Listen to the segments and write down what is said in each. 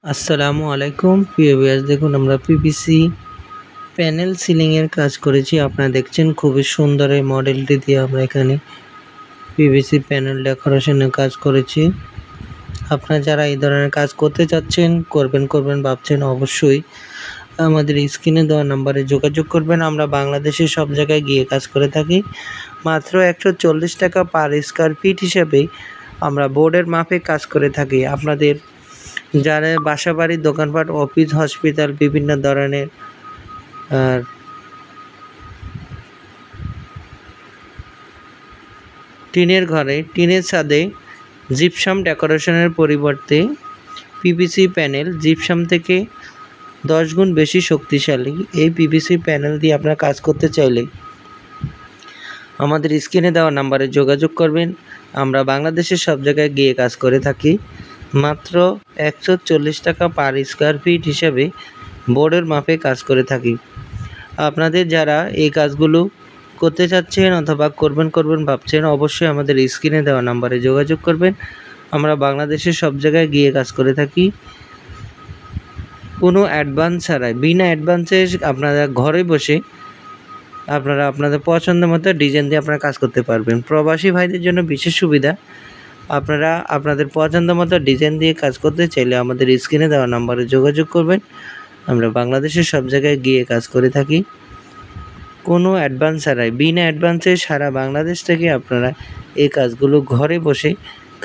আসসালামু আলাইকুম প্রিয় ভিউয়ার্স, দেখুন আমরা পিভিসি প্যানেল সিলিং এর কাজ করেছি। আপনারা দেখছেন খুবই সুন্দর এই মডেলটি দিয়ে আমরা এখানে পিভিসি প্যানেল ডেকোরেশনের কাজ করেছি। আপনারা যারা এই ধরনের কাজ করতে চাচ্ছেন, করবেন ভাবছেন, অবশ্যই আমাদের স্ক্রিনে দেওয়া নাম্বারে যোগাযোগ করবেন। আমরা বাংলাদেশের সব জায়গায় গিয়ে কাজ করে থাকি। মাত্র 140 টাকা পার স্কয়ার ফিট হিসেবে আমরা বোর্ডের মাপে কাজ করে থাকি। আপনাদের যারা বাসাবাড়ি, দোকানপাট, অফিস, হসপিটাল, বিভিন্ন ধরনের টিনের ঘরে, টিনের ছাদে জিপসাম ডেকোরেশনের পরিবর্তে পিভিসি প্যানেল জিপসাম থেকে 10 গুণ বেশি শক্তিশালী এই পিভিসি প্যানেল দিয়ে আপনারা কাজ করতে চাইলে আমাদের স্ক্রিনে দেওয়া নাম্বারে যোগাযোগ করবেন। আমরা বাংলাদেশের সব জায়গায় গিয়ে কাজ করে থাকি। মাত্র 140 টাকা পার স্কয়ার ফিট হিসাবে বোর্ডের মাপে কাজ করে থাকি। আপনাদের যারা এই কাজগুলো করতে চাচ্ছেন অথবা করবেন ভাবছেন, অবশ্যই আমাদের স্ক্রিনে দেওয়া নাম্বারে যোগাযোগ করবেন। আমরা বাংলাদেশের সব জায়গায় গিয়ে কাজ করে থাকি কোনো অ্যাডভান্স ছাড়াই। বিনা অ্যাডভান্সে আপনারা ঘরে বসে আপনারা আপনাদের পছন্দ মতো ডিজাইন দিয়ে আপনারা কাজ করতে পারবেন। প্রবাসী ভাইদের জন্য বিশেষ সুবিধা, আপনারা আপনাদের পছন্দ মতো ডিজাইন দিয়ে কাজ করতে চাইলে আমাদের স্ক্রিনে দেওয়া নাম্বারে যোগাযোগ করবেন। আমরা বাংলাদেশের সব জায়গায় গিয়ে কাজ করে থাকি কোনো অ্যাডভান্স ছাড়াই। বিনা অ্যাডভান্সে সারা বাংলাদেশ থেকে আপনারা এই কাজগুলো ঘরে বসে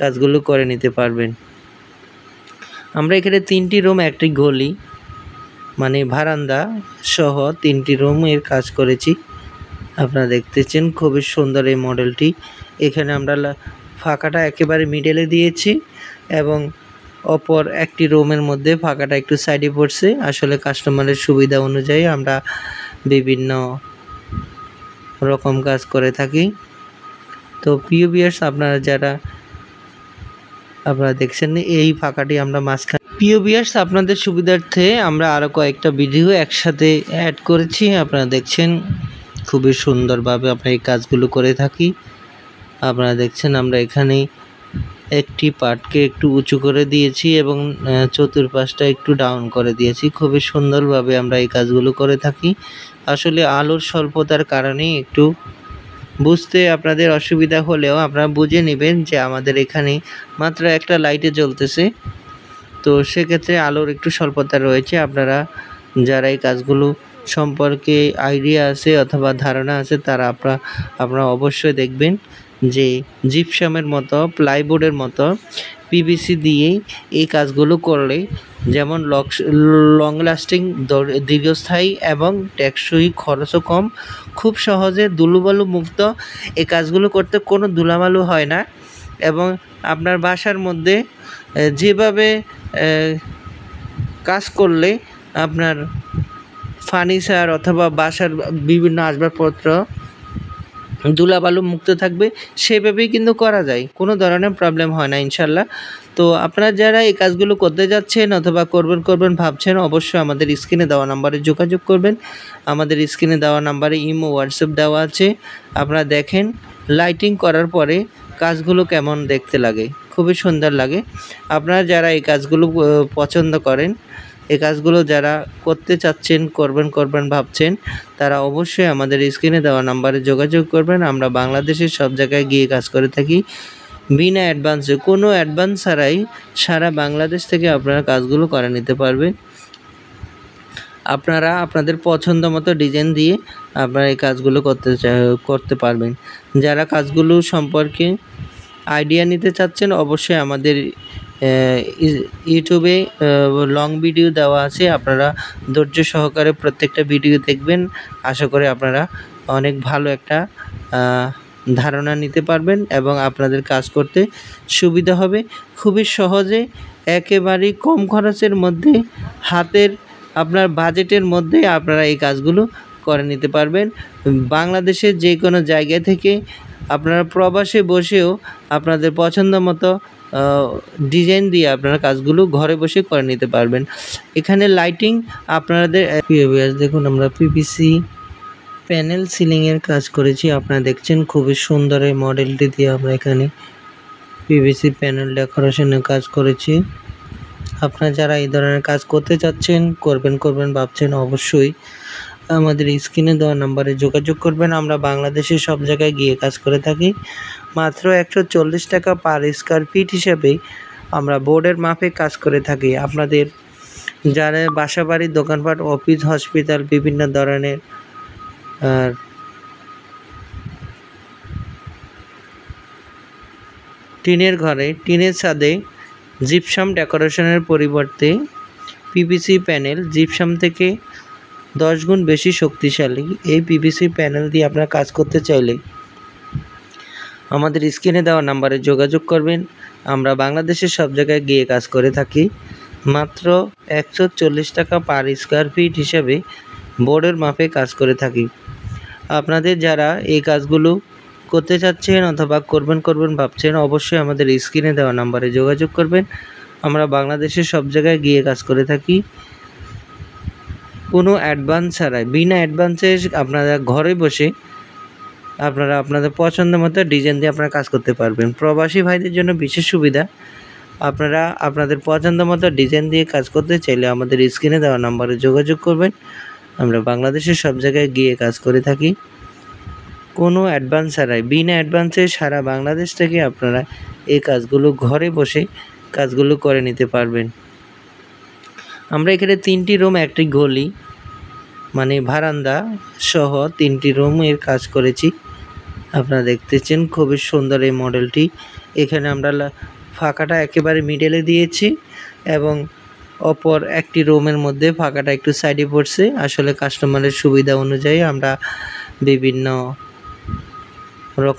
কাজগুলো করে নিতে পারবেন। আমরা এখানে 3টি রুম, একটি গলি মানে বারান্দা সহ 3টি রুমের কাজ করেছি। আপনারা দেখতেছেন খুবই সুন্দর এই মডেলটি। এখানে আমরা ফাঁকাটা একেবারে মিডলে দিয়েছি এবং অপর একটি রুমের মধ্যে ফাঁকাটা একটু সাইডে পড়ছে। আসলে কাস্টমারের সুবিধা অনুযায়ী আমরা বিভিন্ন রকম কাজ করে থাকি। তো প্রিয় ভিউয়ার্স, আপনারা যারা আপনারা দেখছেন এই ফাঁকাটি আমরা মাঝখানে। প্রিয় ভিউয়ার্স, আপনাদের সুবিধার্থে আমরা আরও কয়েকটা ভিডিও একসাথে অ্যাড করেছি। আপনারা দেখছেন খুবই সুন্দরভাবে আমরা এই কাজগুলো করে থাকি। আপনারা দেখছেন আমরা এখানে একটি পার্টকে একটু উঁচু করে দিয়েছি এবং চতুর্পাশটা একটু ডাউন করে দিয়েছি। খুবই সুন্দরভাবে আমরা এই কাজগুলো করে থাকি। আসলে আলোর স্বল্পতার কারণে একটু বুঝতে আপনাদের অসুবিধা হলেও আপনারা বুঝে নেবেন যে আমাদের এখানে মাত্র একটা লাইটে জ্বলতেছে, তো সেক্ষেত্রে আলোর একটু স্বল্পতা রয়েছে। আপনারা যারা এই কাজগুলো সম্পর্কে আইডিয়া আছে অথবা ধারণা আছে তারা আপনারা অবশ্যই দেখবেন যে জিপসামের মতো, প্লাইবোর্ডের মতো পিভিসি দিয়েই এই কাজগুলো করলে যেমন লং লাস্টিং, দীর্ঘস্থায়ী এবং টেকসই, খরচও কম, খুব সহজে ধুলোবালু মুক্ত এই কাজগুলো করতে কোনো ধুলাবালু হয় না। এবং আপনার বাসার মধ্যে যেভাবে কাজ করলে আপনার ফার্নিচার অথবা বাসার বিভিন্ন আসবাবপত্র ধুলাবালু মুক্ত থাকবে, সেভাবেই কিন্তু করা যায়, কোনো ধরনের প্রবলেম হয় না ইনশাল্লাহ। তো আপনারা যারা এই কাজগুলো করতে যাচ্ছেন অথবা করবেন ভাবছেন, অবশ্যই আমাদের স্ক্রিনে দেওয়া নাম্বারে যোগাযোগ করবেন। আমাদের স্ক্রিনে দেওয়া নাম্বারে ইমো, হোয়াটসঅ্যাপ দেওয়া আছে। আপনারা দেখেন লাইটিং করার পরে কাজগুলো কেমন দেখতে লাগে, খুবই সুন্দর লাগে। আপনারা যারা এই কাজগুলো পছন্দ করেন, এই কাজগুলো যারা করতে চাচ্ছেন, করবেন ভাবছেন, তারা অবশ্যই আমাদের স্ক্রিনে দেওয়া নাম্বারে যোগাযোগ করবেন। আমরা বাংলাদেশের সব জায়গায় গিয়ে কাজ করে থাকি বিনা অ্যাডভান্সে, কোনো অ্যাডভান্স ছাড়াই সারা বাংলাদেশ থেকে আপনারা কাজগুলো করে নিতে পারবেন। আপনারা আপনাদের পছন্দ মতো ডিজাইন দিয়ে আপনারা এই কাজগুলো করতে পারবেন। যারা কাজগুলো সম্পর্কে আইডিয়া নিতে চাচ্ছেন, অবশ্যই আমাদের ইউটিউবে লং ভিডিও দেওয়া আছে। আপনারা ধৈর্য সহকারে প্রত্যেকটা ভিডিও দেখবেন। আশা করি আপনারা অনেক ভালো একটা ধারণা নিতে পারবেন এবং আপনাদের কাজ করতে সুবিধা হবে। খুবই সহজে, একেবারেই কম খরচের মধ্যে, হাতের আপনার বাজেটের মধ্যে আপনারা এই কাজগুলো করে নিতে পারবেন। বাংলাদেশের যে কোনো জায়গা থেকে আপনারা প্রবাসে বসেও আপনাদের পছন্দ মতো ডিজাইন দিয়ে আপনারা কাজগুলো ঘরে বসে করে নিতে পারবেন। এখানে লাইটিং আপনাদের দেখুন আমরা পিভিসি প্যানেল সিলিং এর কাজ করেছি। আপনারা দেখছেন খুবই সুন্দর এই মডেলটি দিয়ে আমরা এখানে পিভিসি প্যানেল ডেকোরেশনের কাজ করেছি। আপনারা যারা এই ধরনের কাজ করতে চাচ্ছেন, করবেন ভাবছেন, অবশ্যই আমাদের স্ক্রিনে দেওয়া নাম্বারে যোগাযোগ করবেন। আমরা বাংলাদেশের সব জায়গায় গিয়ে কাজ করে থাকি। মাত্র 140 টাকা পার স্কয়ার ফিট হিসেবে আমরা বোর্ডের মাপে কাজ করে থাকি। আপনাদের যারা বাসাবাড়ি, দোকানপাট, অফিস, হসপিটাল, বিভিন্ন ধরনের টিনের ঘরে, টিনের ছাদে জিপসাম ডেকোরেশনের পরিবর্তে পিভিসি প্যানেল জিপসাম থেকে 10 গুণ বেশি শক্তিশালী এই পিভিসি প্যানেল দিয়ে আপনারা কাজ করতে চাইলে আমাদের স্ক্রিনে দেওয়া নাম্বারে যোগাযোগ করবেন। আমরা বাংলাদেশের সব জায়গায় গিয়ে কাজ করে থাকি। মাত্র 140 টাকা পার স্কয়ার ফিট হিসাবে বোর্ডের মাপে কাজ করে থাকি। আপনাদের যারা এই কাজগুলো করতে চাচ্ছেন অথবা করবেন ভাবছেন, অবশ্যই আমাদের স্ক্রিনে দেওয়া নাম্বারে যোগাযোগ করবেন। আমরা বাংলাদেশের সব জায়গায় গিয়ে কাজ করে থাকি কোনো অ্যাডভান্স ছাড়াই। বিনা অ্যাডভান্সে আপনারা ঘরে বসে আপনারা আপনাদের পছন্দ মতো ডিজাইন দিয়ে আপনারা কাজ করতে পারবেন। প্রবাসী ভাইদের জন্য বিশেষ সুবিধা, আপনারা আপনাদের পছন্দ মতো ডিজাইন দিয়ে কাজ করতে চাইলে আমাদের স্ক্রিনে দেওয়া নাম্বারে যোগাযোগ করবেন। আমরা বাংলাদেশের সব জায়গায় গিয়ে কাজ করে থাকি কোনো অ্যাডভান্স ছাড়াই। বিনা অ্যাডভান্সে সারা বাংলাদেশ থেকে আপনারা এই কাজগুলো ঘরে বসে কাজগুলো করে নিতে পারবেন। আমরা এখানে 3টি রুম, একটি গলি মানে বারান্দা সহ 3টি রুমের কাজ করেছি। আপনারা দেখতেছেন খুবই সুন্দর এই মডেলটি। এখানে আমরা ফাঁকাটা একেবারে মিডলে দিয়েছি এবং অপর একটি রুমের মধ্যে ফাঁকাটা একটু সাইডে পড়ছে। আসলে কাস্টমারের সুবিধা অনুযায়ী আমরা বিভিন্ন রকম